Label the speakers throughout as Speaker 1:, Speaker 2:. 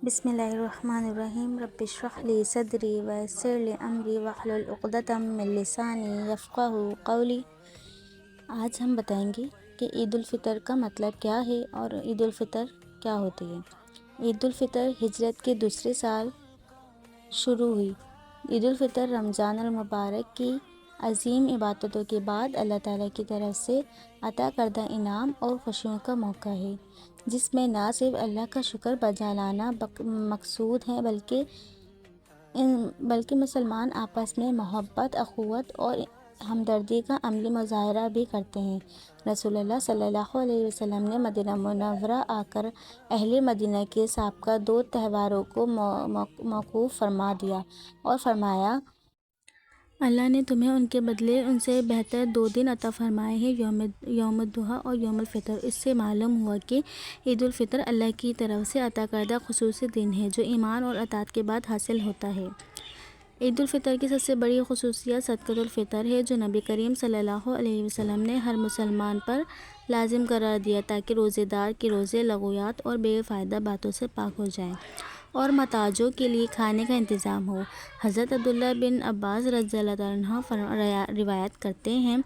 Speaker 1: بسم اللہ الرحمن الرحیم رب اشرح لی صدری ویسر لی امری واحلل عقدۃ من لسانی یفقہوا قولی۔ آج ہم بتائیں گے کہ عید الفطر کا مطلب کیا ہے اور عید الفطر کیا ہوتی ہے۔ عید الفطر ہجرت کے دوسرے سال شروع ہوئی۔ عید الفطر رمضان المبارک کی عظیم عبادتوں کے بعد اللہ تعالیٰ کی طرف سے عطا کردہ انعام اور خوشیوں کا موقع ہے، جس میں نہ صرف اللہ کا شکر بجا لانا مقصود ہے بلکہ مسلمان آپس میں محبت، اخوت اور ہمدردی کا عملی مظاہرہ بھی کرتے ہیں۔ رسول اللہ صلی اللہ علیہ وسلم نے مدینہ منورہ آ کر اہل مدینہ کے سابقہ 2 تہواروں کو موقوف فرما دیا اور فرمایا، اللہ نے تمہیں ان کے بدلے ان سے بہتر 2 دن عطا فرمائے ہیں، یوم الضحیٰ اور یوم الفطر۔ اس سے معلوم ہوا کہ عید الفطر اللہ کی طرف سے عطا کردہ خصوصی دن ہے جو ایمان اور اطاعت کے بعد حاصل ہوتا ہے۔ عید الفطر کی سب سے بڑی خصوصیت صدقۃ الفطر ہے، جو نبی کریم صلی اللہ علیہ وسلم نے ہر مسلمان پر لازم قرار دیا تاکہ روزے دار کے روزے لغویات اور بے فائدہ باتوں سے پاک ہو جائیں اور محتاجوں کے لیے کھانے کا انتظام ہو۔ حضرت عبداللہ بن عباس رضی اللہ عنہ روایت کرتے ہیں،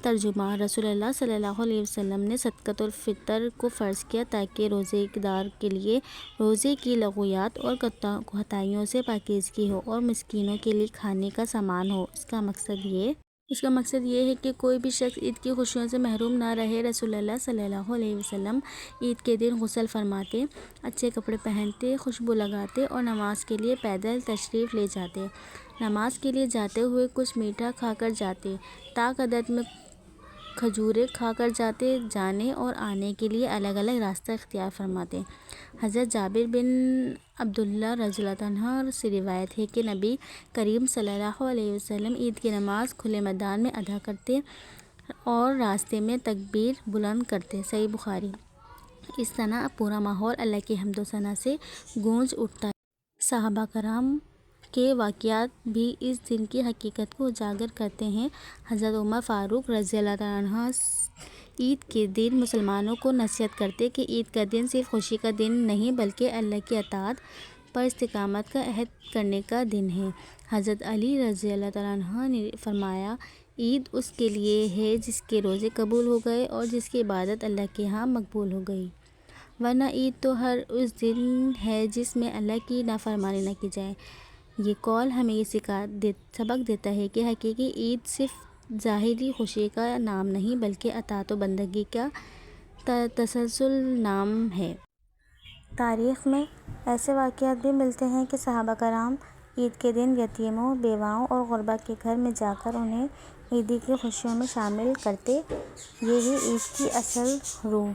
Speaker 1: ترجمہ: رسول اللہ صلی اللہ علیہ وسلم نے صدقۃ الفطر کو فرض کیا تاکہ روزے دار کے لیے روزے کی لغویات اور کوتاہیوں سے پاکیزگی ہو اور مسکینوں کے لیے کھانے کا سامان ہو۔ اس کا مقصد یہ ہے کہ کوئی بھی شخص عید کی خوشیوں سے محروم نہ رہے۔ رسول اللہ صلی اللہ علیہ وسلم عید کے دن غسل فرماتے، اچھے کپڑے پہنتے، خوشبو لگاتے اور نماز کے لیے پیدل تشریف لے جاتے۔ نماز کے لیے جاتے ہوئے کچھ میٹھا کھا کر جاتے، تعداد میں کھجوریں کھا کر جاتے، جانے اور آنے کے لیے الگ الگ راستہ اختیار فرماتے۔ حضرت جابر بن عبداللہ رضی اللہ عنہ سے روایت ہے کہ نبی کریم صلی اللہ علیہ وسلم عید کی نماز کھلے میدان میں ادا کرتے اور راستے میں تکبیر بلند کرتے۔ صحیح بخاری۔ اس طرح پورا ماحول اللہ کی حمد و ثنا سے گونج اٹھتا ہے۔ صحابہ کرام کے واقعات بھی اس دن کی حقیقت کو اجاگر کرتے ہیں۔ حضرت عمر فاروق رضی اللہ عنہ عید کے دن مسلمانوں کو نصیحت کرتے کہ عید کا دن صرف خوشی کا دن نہیں بلکہ اللہ کی اطاعت پر استقامت کا عہد کرنے کا دن ہے۔ حضرت علی رضی اللہ عنہ نے فرمایا، عید اس کے لیے ہے جس کے روزے قبول ہو گئے اور جس کی عبادت اللہ کے ہاں مقبول ہو گئی، ورنہ عید تو ہر اس دن ہے جس میں اللہ کی نافرمانی نہ کی جائے۔ یہ قول ہمیں یہ سبق دیتا ہے کہ حقیقی عید صرف ظاہری خوشی کا نام نہیں بلکہ اطاعت و بندگی کا تسلسل نام ہے۔ تاریخ میں ایسے واقعات بھی ملتے ہیں کہ صحابہ کرام عید کے دن یتیموں، بیواؤں اور غربا کے گھر میں جا کر انہیں عیدی کی خوشیوں میں شامل کرتے۔ یہ ہے عید کی اصل روح۔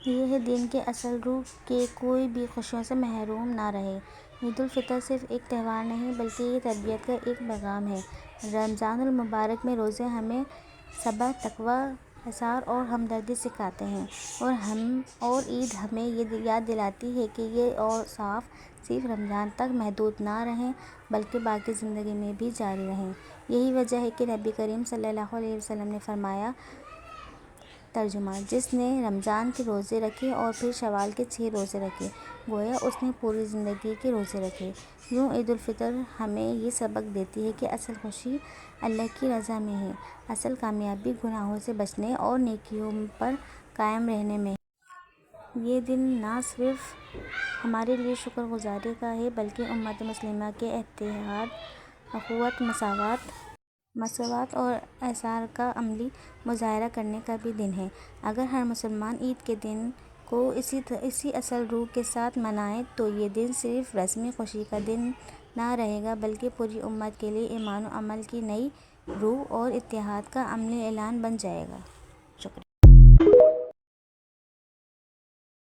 Speaker 1: یہ ہے دین کی اصل روح کہ کوئی بھی خوشیوں سے محروم نہ رہے۔ عید الفطر صرف ایک تہوار نہیں بلکہ یہ تربیت کا ایک پیغام ہے۔ رمضان المبارک میں روزے ہمیں صبر، تقویٰ، ایثار اور ہمدردی سکھاتے ہیں اور عید ہمیں یہ یاد دلاتی ہے کہ یہ اوصاف صرف رمضان تک محدود نہ رہیں بلکہ باقی زندگی میں بھی جاری رہیں۔ یہی وجہ ہے کہ نبی کریم صلی اللہ علیہ وسلم نے فرمایا، ترجمہ: جس نے رمضان کے روزے رکھے اور پھر شوال کے 6 روزے رکھے، گویا اس نے پوری زندگی کے روزے رکھے۔ یوں عید الفطر ہمیں یہ سبق دیتی ہے کہ اصل خوشی اللہ کی رضا میں ہے، اصل کامیابی گناہوں سے بچنے اور نیکیوں پر قائم رہنے میں ہے۔ یہ دن نہ صرف ہمارے لیے شکر گزاری کا ہے بلکہ امت مسلمہ کے اتحاد، اخوت، مساوات اور ایثار کا عملی مظاہرہ کرنے کا بھی دن ہے۔ اگر ہر مسلمان عید کے دن کو اسی اصل روح کے ساتھ منائے تو یہ دن صرف رسمی خوشی کا دن نہ رہے گا بلکہ پوری امت کے لیے ایمان و عمل کی نئی روح اور اتحاد کا عملی اعلان بن جائے گا۔ شکریہ۔